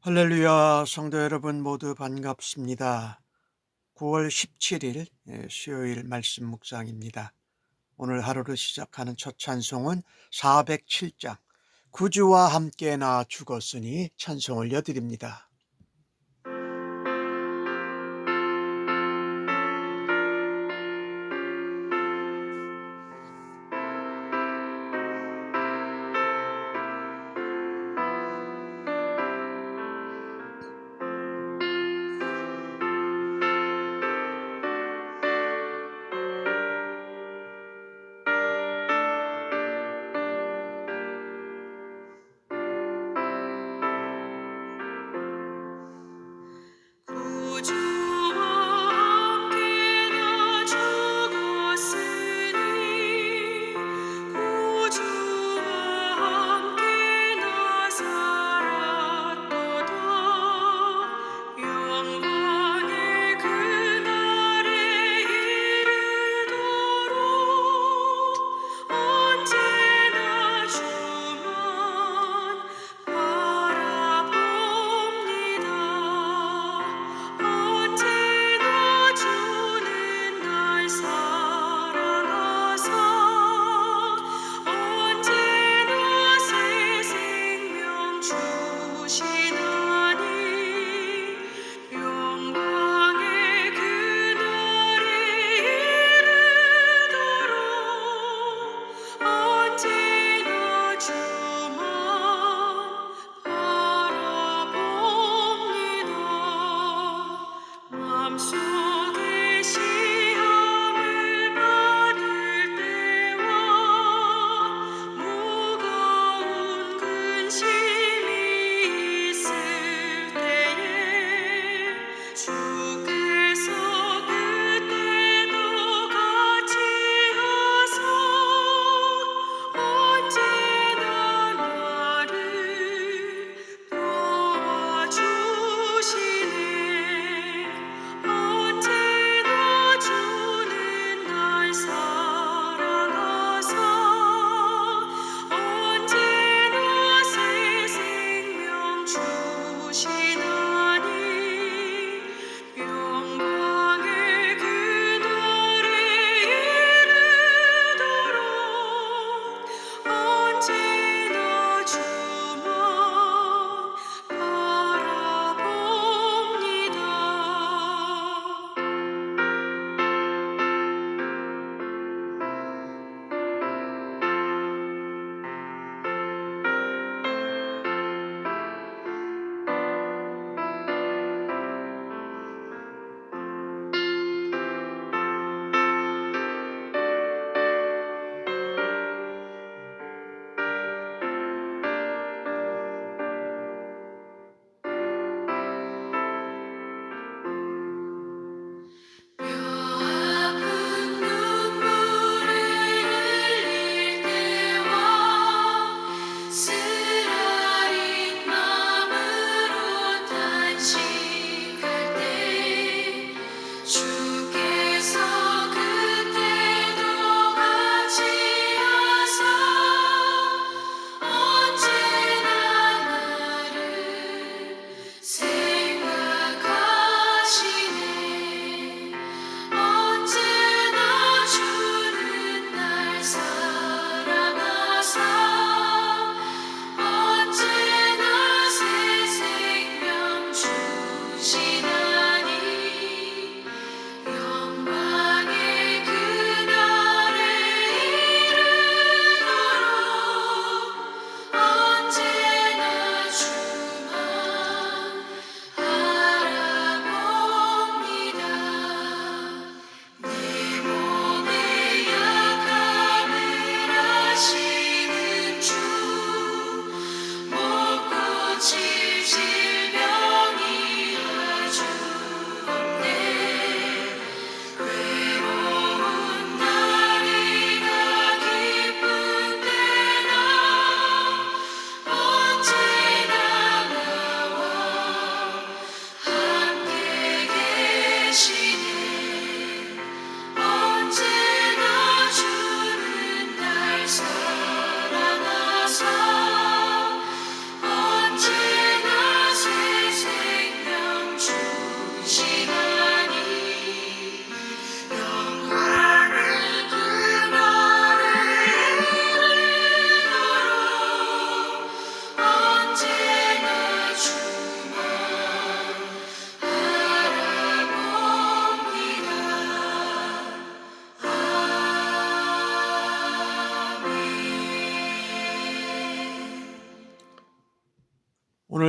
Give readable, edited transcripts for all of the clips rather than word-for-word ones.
할렐루야, 성도 여러분 모두 반갑습니다. 9월 17일 수요일 말씀 묵상입니다. 오늘 하루를 시작하는 첫 찬송은 407장 구주와 함께 나 죽었으니 찬송 올려드립니다.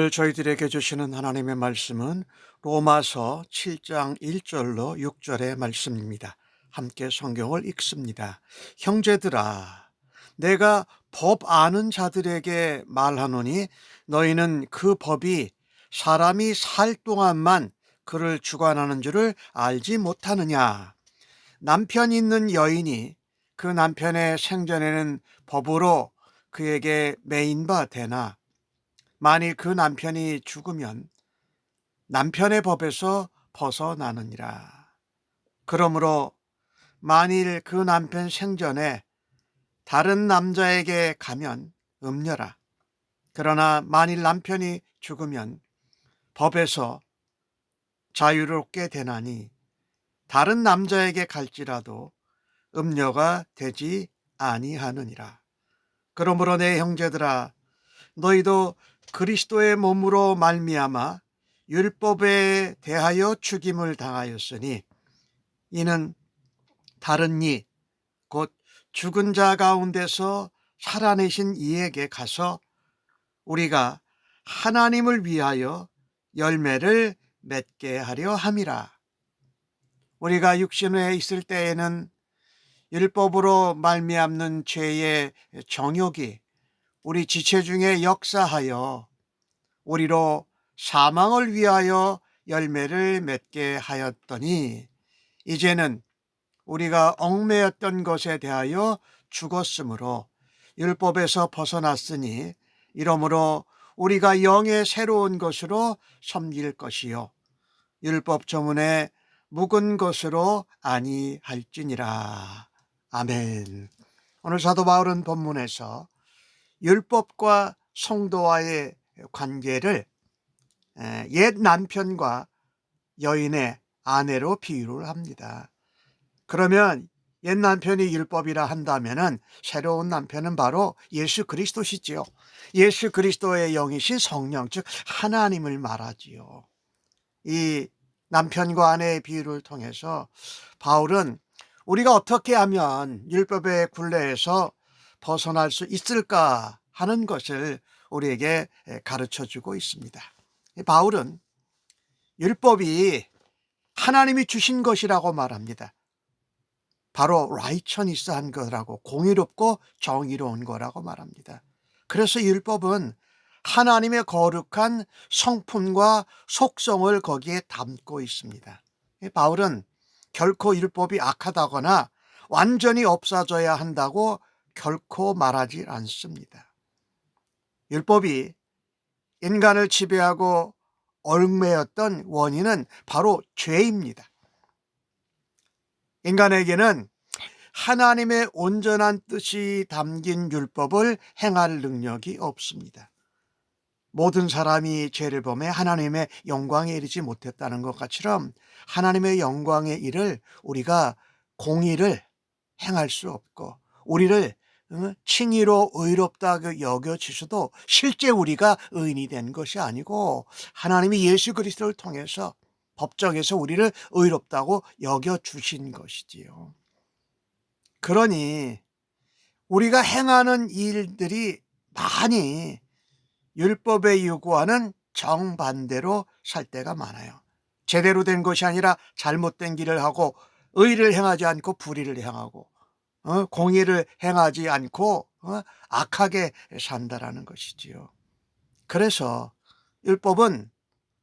오늘 저희들에게 주시는 하나님의 말씀은 로마서 7장 1절로 6절의 말씀입니다. 함께 성경을 읽습니다. 형제들아, 내가 법 아는 자들에게 말하노니 너희는 그 법이 사람이 살 동안만 그를 주관하는 줄을 알지 못하느냐. 남편 있는 여인이 그 남편의 생전에는 법으로 그에게 매인 바 되나 만일 그 남편이 죽으면 남편의 법에서 벗어나느니라. 그러므로 만일 그 남편 생전에 다른 남자에게 가면 음녀라. 그러나 만일 남편이 죽으면 법에서 자유롭게 되나니 다른 남자에게 갈지라도 음녀가 되지 아니하느니라. 그러므로 내 형제들아, 너희도 그리스도의 몸으로 말미암아 율법에 대하여 죽임을 당하였으니 이는 다른 이 곧 죽은 자 가운데서 살아내신 이에게 가서 우리가 하나님을 위하여 열매를 맺게 하려 함이라. 우리가 육신에 있을 때에는 율법으로 말미암는 죄의 정욕이 우리 지체 중에 역사하여 우리로 사망을 위하여 열매를 맺게 하였더니 이제는 우리가 얽매였던 것에 대하여 죽었으므로 율법에서 벗어났으니 이러므로 우리가 영의 새로운 것으로 섬길 것이요 율법 저문에 묵은 것으로 아니할지니라. 아멘. 오늘 사도 바울은 본문에서 율법과 성도와의 관계를 옛 남편과 여인의 아내로 비유를 합니다. 그러면 옛 남편이 율법이라 한다면은 새로운 남편은 바로 예수 그리스도시지요. 예수 그리스도의 영이신 성령, 즉 하나님을 말하지요. 이 남편과 아내의 비유를 통해서 바울은 우리가 어떻게 하면 율법의 굴레에서 벗어날 수 있을까 하는 것을 우리에게 가르쳐주고 있습니다. 바울은 율법이 하나님이 주신 것이라고 말합니다. 바로 라이처니스한 거라고, 공의롭고 정의로운 거라고 말합니다. 그래서 율법은 하나님의 거룩한 성품과 속성을 거기에 담고 있습니다. 바울은 결코 율법이 악하다거나 완전히 없어져야 한다고 결코 말하지 않습니다. 율법이 인간을 지배하고 얽매였던 원인은 바로 죄입니다. 인간에게는 하나님의 온전한 뜻이 담긴 율법을 행할 능력이 없습니다. 모든 사람이 죄를 범해 하나님의 영광에 이르지 못했다는 것처럼 하나님의 영광의 일을 우리가 공의를 행할 수 없고 우리를 칭의로 의롭다 여겨주셔도 실제 우리가 의인이 된 것이 아니고 하나님이 예수 그리스도를 통해서 법정에서 우리를 의롭다고 여겨주신 것이지요. 그러니 우리가 행하는 일들이 많이 율법에 요구하는 정반대로 살 때가 많아요. 제대로 된 것이 아니라 잘못된 길을 하고 의를 행하지 않고 불의를 행하고 공의를 행하지 않고 악하게 산다라는 것이지요. 그래서 율법은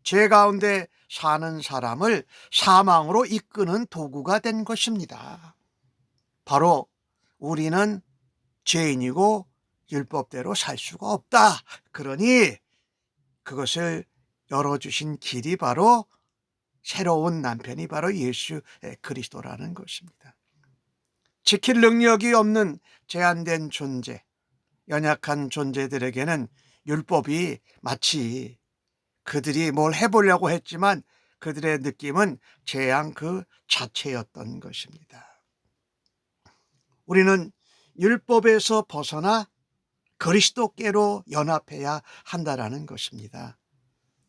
죄 가운데 사는 사람을 사망으로 이끄는 도구가 된 것입니다. 바로 우리는 죄인이고 율법대로 살 수가 없다. 그러니 그것을 열어주신 길이 바로 새로운 남편이 바로 예수 그리스도라는 것입니다. 지킬 능력이 없는 제한된 존재, 연약한 존재들에게는 율법이 마치 그들이 뭘 해보려고 했지만 그들의 느낌은 재앙 그 자체였던 것입니다. 우리는 율법에서 벗어나 그리스도께로 연합해야 한다라는 것입니다.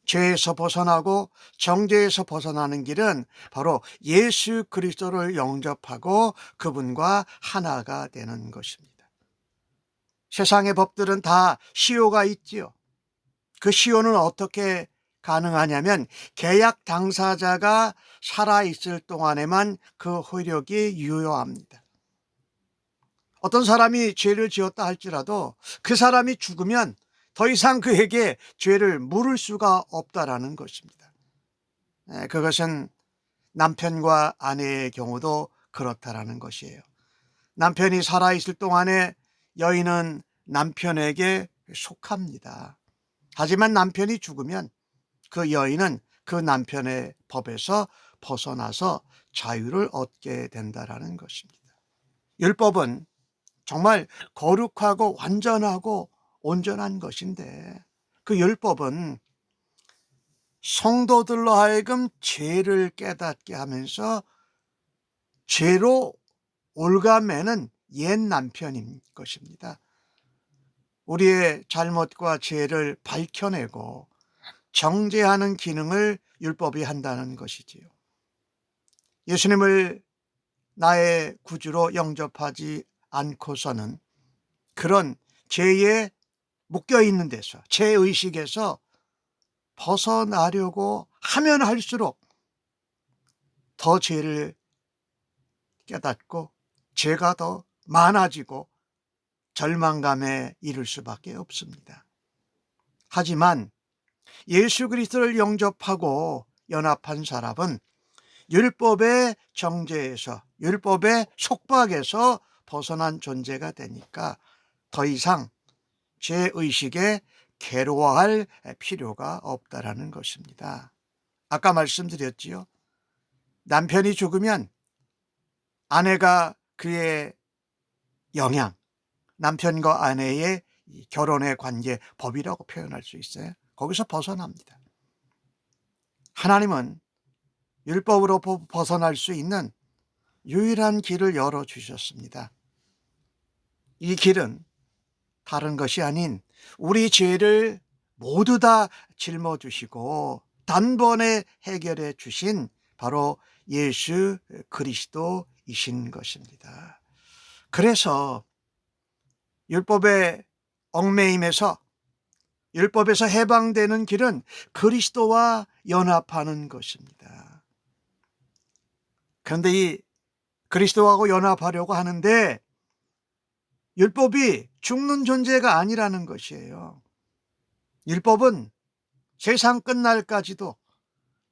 죄에서 벗어나고 정죄에서 벗어나는 길은 바로 예수 그리스도를 영접하고 그분과 하나가 되는 것입니다. 세상의 법들은 다 시효가 있지요. 그 시효는 어떻게 가능하냐면 계약 당사자가 살아있을 동안에만 그 효력이 유효합니다. 어떤 사람이 죄를 지었다 할지라도 그 사람이 죽으면 더 이상 그에게 죄를 물을 수가 없다라는 것입니다. 그것은 남편과 아내의 경우도 그렇다라는 것이에요. 남편이 살아있을 동안에 여인은 남편에게 속합니다. 하지만 남편이 죽으면 그 여인은 그 남편의 법에서 벗어나서 자유를 얻게 된다라는 것입니다. 율법은 정말 거룩하고 완전하고 온전한 것인데 그 율법은 성도들로 하여금 죄를 깨닫게 하면서 죄로 올가매는 옛 남편인 것입니다. 우리의 잘못과 죄를 밝혀내고 정죄하는 기능을 율법이 한다는 것이지요. 예수님을 나의 구주로 영접하지 않고서는 그런 죄에 묶여있는 데서, 죄의식에서 벗어나려고 하면 할수록 더 죄를 깨닫고 죄가 더 많아지고 절망감에 이를 수밖에 없습니다. 하지만 예수 그리스도를 영접하고 연합한 사람은 율법의 정죄에서, 율법의 속박에서 벗어난 존재가 되니까 더 이상 죄의식에 괴로워할 필요가 없다라는 것입니다. 아까 말씀드렸지요. 남편이 죽으면 아내가 그의 영향, 남편과 아내의 결혼의 관계, 법이라고 표현할 수 있어요. 거기서 벗어납니다. 하나님은 율법으로 벗어날 수 있는 유일한 길을 열어주셨습니다. 이 길은 다른 것이 아닌 우리 죄를 모두 다 짊어주시고 단번에 해결해 주신 바로 예수 그리스도이신 것입니다. 그래서 율법의 얽매임에서, 율법에서 해방되는 길은 그리스도와 연합하는 것입니다. 그런데 이 그리스도하고 연합하려고 하는데 율법이 죽는 존재가 아니라는 것이에요. 율법은 세상 끝날까지도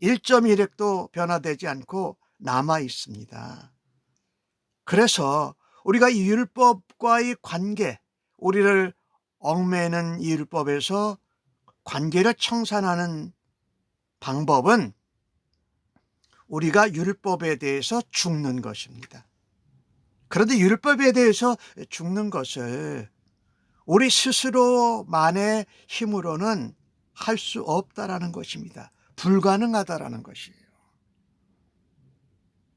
1.1획도 변화되지 않고 남아 있습니다. 그래서 우리가 이 율법과의 관계, 우리를 얽매는 이 율법에서 관계를 청산하는 방법은 우리가 율법에 대해서 죽는 것입니다. 그런데 율법에 대해서 죽는 것을 우리 스스로만의 힘으로는 할 수 없다라는 것입니다. 불가능하다라는 것이에요.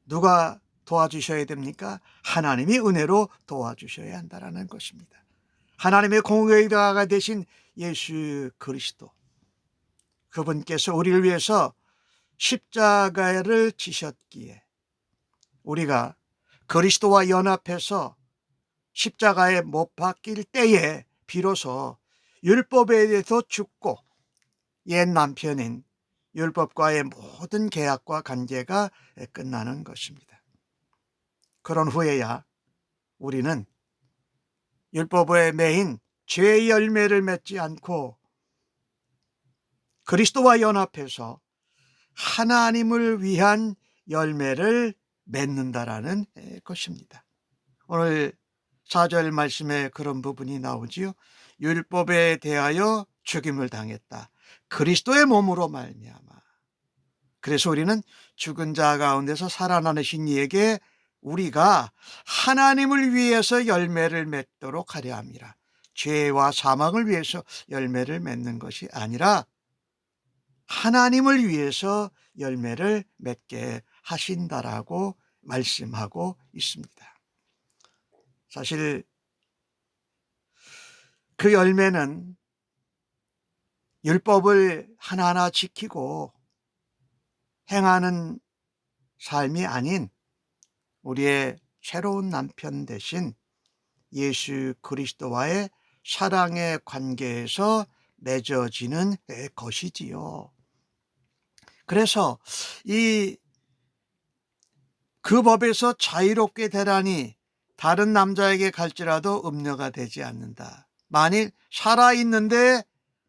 누가 도와주셔야 됩니까? 하나님이 은혜로 도와주셔야 한다라는 것입니다. 하나님의 공의가 되신 예수 그리스도, 그분께서 우리를 위해서 십자가를 지셨기에 우리가 그리스도와 연합해서 십자가에 못 박힐 때에 비로소 율법에 대해서 죽고 옛 남편인 율법과의 모든 계약과 관계가 끝나는 것입니다. 그런 후에야 우리는 율법의 매인 죄의 열매를 맺지 않고 그리스도와 연합해서 하나님을 위한 열매를 맺는다라는 것입니다. 오늘 4절 말씀에 그런 부분이 나오지요. 율법에 대하여 죽임을 당했다. 그리스도의 몸으로 말미암아. 그래서 우리는 죽은 자 가운데서 살아나신 이에게 우리가 하나님을 위해서 열매를 맺도록 하려 함이라. 죄와 사망을 위해서 열매를 맺는 것이 아니라 하나님을 위해서 열매를 맺게 하신다라고 말씀하고 있습니다. 사실 그 열매는 율법을 하나하나 지키고 행하는 삶이 아닌 우리의 새로운 남편 대신 예수 그리스도와의 사랑의 관계에서 맺어지는 것이지요. 그래서 그 법에서 자유롭게 되라니 다른 남자에게 갈지라도 음녀가 되지 않는다. 만일 살아있는데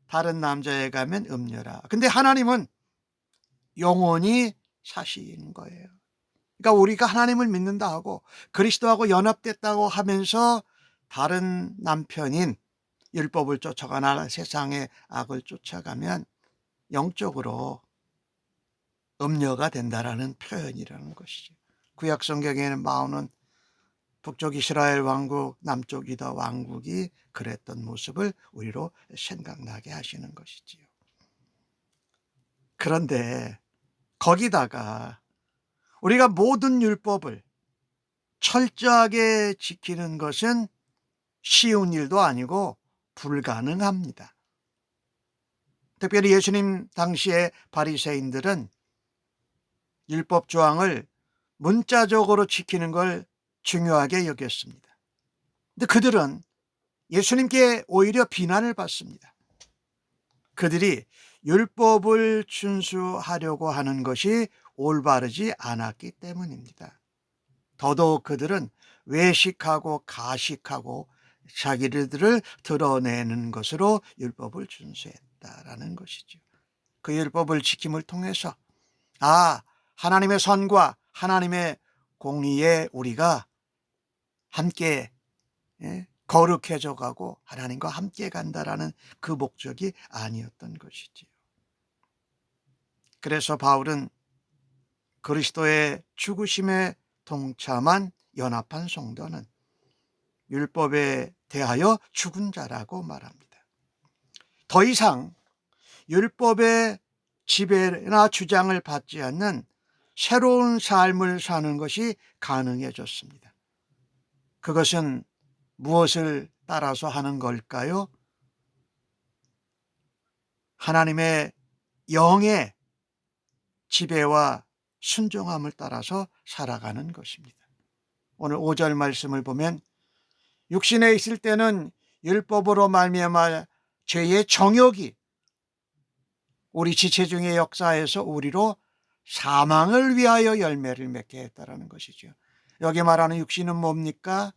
다른 남자에 가면 음녀라. 근데 하나님은 영원히 사시는 거예요. 그러니까 우리가 하나님을 믿는다 하고 그리스도하고 연합됐다고 하면서 다른 남편인 율법을 쫓아가나 세상의 악을 쫓아가면 영적으로 음녀가 된다라는 표현이라는 것이죠. 구약 성경에는 나오는 북쪽 이스라엘 왕국, 남쪽 유다 왕국이 그랬던 모습을 우리로 생각나게 하시는 것이지요. 그런데 거기다가 우리가 모든 율법을 철저하게 지키는 것은 쉬운 일도 아니고 불가능합니다. 특별히 예수님 당시의 바리새인들은 율법 조항을 문자적으로 지키는 걸 중요하게 여겼습니다. 근데 그들은 예수님께 오히려 비난을 받습니다. 그들이 율법을 준수하려고 하는 것이 올바르지 않았기 때문입니다. 더더욱 그들은 외식하고 가식하고 자기들을 드러내는 것으로 율법을 준수했다라는 것이죠. 그 율법을 지킴을 통해서 하나님의 선과 하나님의 공의에 우리가 함께 거룩해져 가고 하나님과 함께 간다라는 그 목적이 아니었던 것이지요. 그래서 바울은 그리스도의 죽으심에 동참한 연합한 성도는 율법에 대하여 죽은 자라고 말합니다. 더 이상 율법의 지배나 주장을 받지 않는 새로운 삶을 사는 것이 가능해졌습니다. 그것은 무엇을 따라서 하는 걸까요? 하나님의 영의 지배와 순종함을 따라서 살아가는 것입니다. 오늘 5절 말씀을 보면 육신에 있을 때는 율법으로 말미암아 죄의 정욕이 우리 지체 중의 역사에서 우리로 사망을 위하여 열매를 맺게 했다라는 것이죠. 여기 말하는 육신은 뭡니까?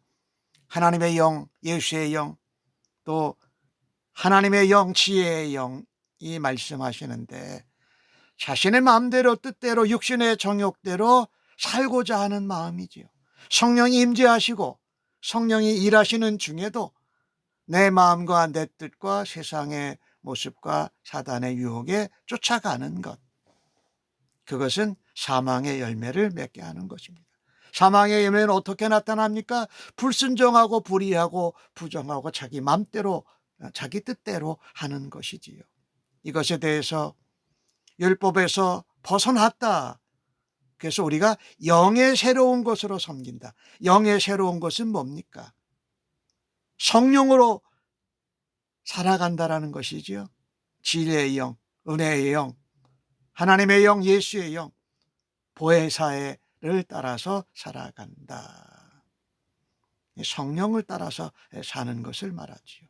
하나님의 영, 예수의 영, 또 하나님의 영, 지혜의 영이 말씀하시는데 자신의 마음대로 뜻대로 육신의 정욕대로 살고자 하는 마음이지요. 성령이 임재하시고 성령이 일하시는 중에도 내 마음과 내 뜻과 세상의 모습과 사단의 유혹에 쫓아가는 것, 그것은 사망의 열매를 맺게 하는 것입니다. 사망의 열매는 어떻게 나타납니까? 불순종하고 불의하고 부정하고 자기 마음대로 자기 뜻대로 하는 것이지요. 이것에 대해서 율법에서 벗어났다. 그래서 우리가 영의 새로운 것으로 섬긴다. 영의 새로운 것은 뭡니까? 성령으로 살아간다라는 것이지요. 진리의 영, 은혜의 영, 하나님의 영, 예수의 영, 보혜사를 따라서 살아간다. 성령을 따라서 사는 것을 말하지요.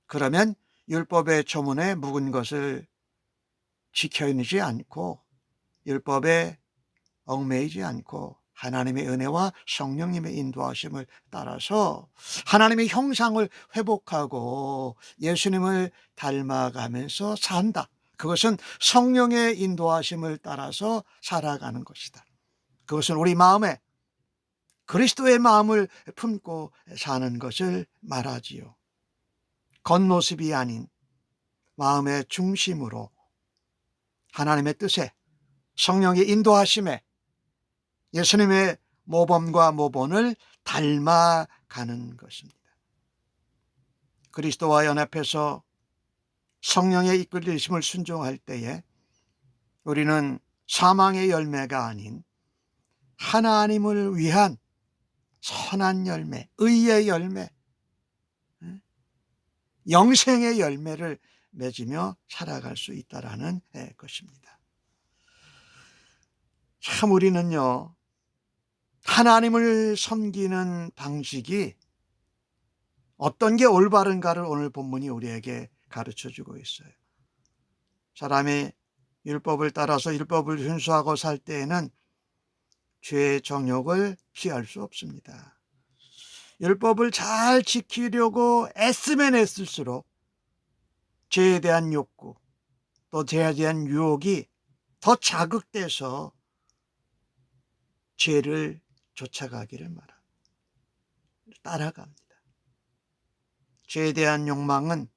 그러면 율법의 조문에 묵은 것을 지켜지지 않고 율법에 얽매이지 않고 하나님의 은혜와 성령님의 인도하심을 따라서 하나님의 형상을 회복하고 예수님을 닮아가면서 산다. 그것은 성령의 인도하심을 따라서 살아가는 것이다. 그것은 우리 마음에 그리스도의 마음을 품고 사는 것을 말하지요. 겉모습이 아닌 마음의 중심으로 하나님의 뜻에 성령의 인도하심에 예수님의 모범과 모본을 닮아가는 것입니다. 그리스도와 연합해서 성령의 이끌리심을 순종할 때에 우리는 사망의 열매가 아닌 하나님을 위한 선한 열매, 의의 열매, 영생의 열매를 맺으며 살아갈 수 있다라는 것입니다. 참 우리는요, 하나님을 섬기는 방식이 어떤 게 올바른가를 오늘 본문이 우리에게 가르쳐주고 있어요. 사람이 율법을 따라서 율법을 준수하고 살 때에는 죄의 정욕을 피할 수 없습니다. 율법을 잘 지키려고 애쓰면 애쓸수록 죄에 대한 욕구, 또 죄에 대한 유혹이 더 자극돼서 죄를 쫓아가기를 말합니다. 따라갑니다. 죄에 대한 욕망은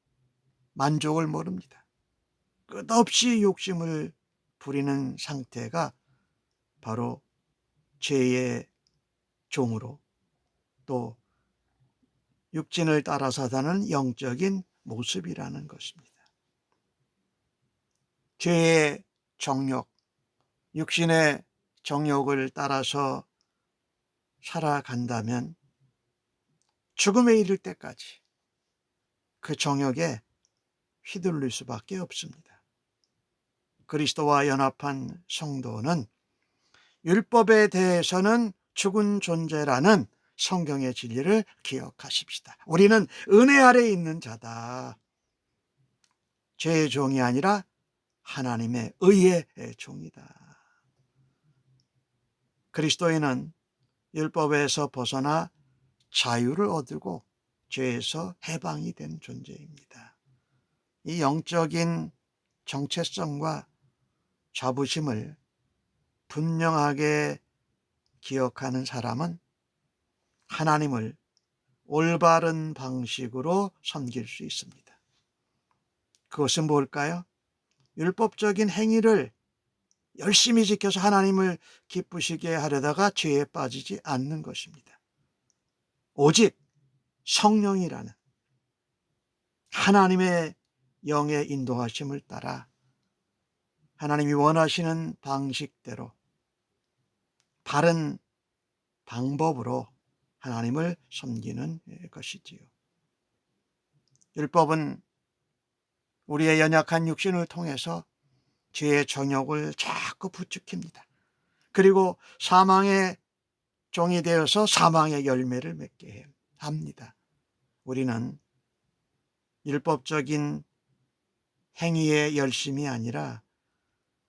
만족을 모릅니다. 끝없이 욕심을 부리는 상태가 바로 죄의 종으로, 또 육신을 따라서 사는 영적인 모습이라는 것입니다. 죄의 정욕, 육신의 정욕을 따라서 살아간다면 죽음에 이를 때까지 그 정욕에 휘둘릴 수밖에 없습니다. 그리스도와 연합한 성도는 율법에 대해서는 죽은 존재라는 성경의 진리를 기억하십시다. 우리는 은혜 아래에 있는 자다. 죄의 종이 아니라 하나님의 의의 종이다. 그리스도인은 율법에서 벗어나 자유를 얻고 죄에서 해방이 된 존재입니다. 이 영적인 정체성과 자부심을 분명하게 기억하는 사람은 하나님을 올바른 방식으로 섬길 수 있습니다. 그것은 뭘까요? 율법적인 행위를 열심히 지켜서 하나님을 기쁘시게 하려다가 죄에 빠지지 않는 것입니다. 오직 성령이라는 하나님의 영의 인도하심을 따라 하나님이 원하시는 방식대로 바른 방법으로 하나님을 섬기는 것이지요. 율법은 우리의 연약한 육신을 통해서 죄의 정욕을 자꾸 부추깁니다. 그리고 사망의 종이 되어서 사망의 열매를 맺게 합니다. 우리는 율법적인 행위의 열심이 아니라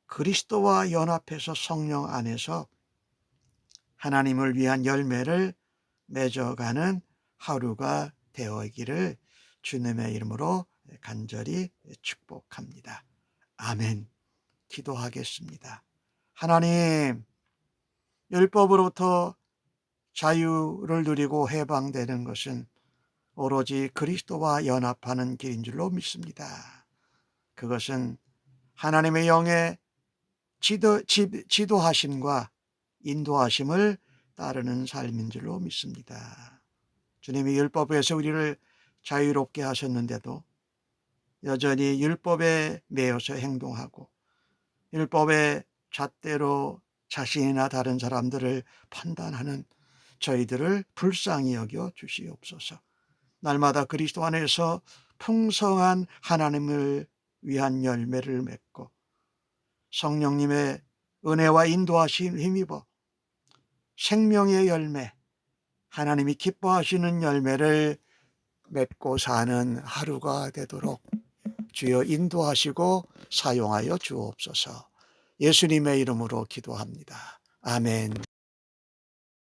그리스도와 연합해서 성령 안에서 하나님을 위한 열매를 맺어가는 하루가 되어기를 주님의 이름으로 간절히 축복합니다. 아멘. 기도하겠습니다. 하나님, 율법으로부터 자유를 누리고 해방되는 것은 오로지 그리스도와 연합하는 길인 줄로 믿습니다. 그것은 하나님의 영의 지도하심과 인도하심을 따르는 삶인 줄로 믿습니다. 주님이 율법에서 우리를 자유롭게 하셨는데도 여전히 율법에 매여서 행동하고 율법의 잣대로 자신이나 다른 사람들을 판단하는 저희들을 불쌍히 여겨 주시옵소서. 날마다 그리스도 안에서 풍성한 하나님을 위한 열매를 맺고 성령님의 은혜와 인도하심 힘입어 생명의 열매, 하나님이 기뻐하시는 열매를 맺고 사는 하루가 되도록 주여 인도하시고 사용하여 주옵소서. 예수님의 이름으로 기도합니다. 아멘.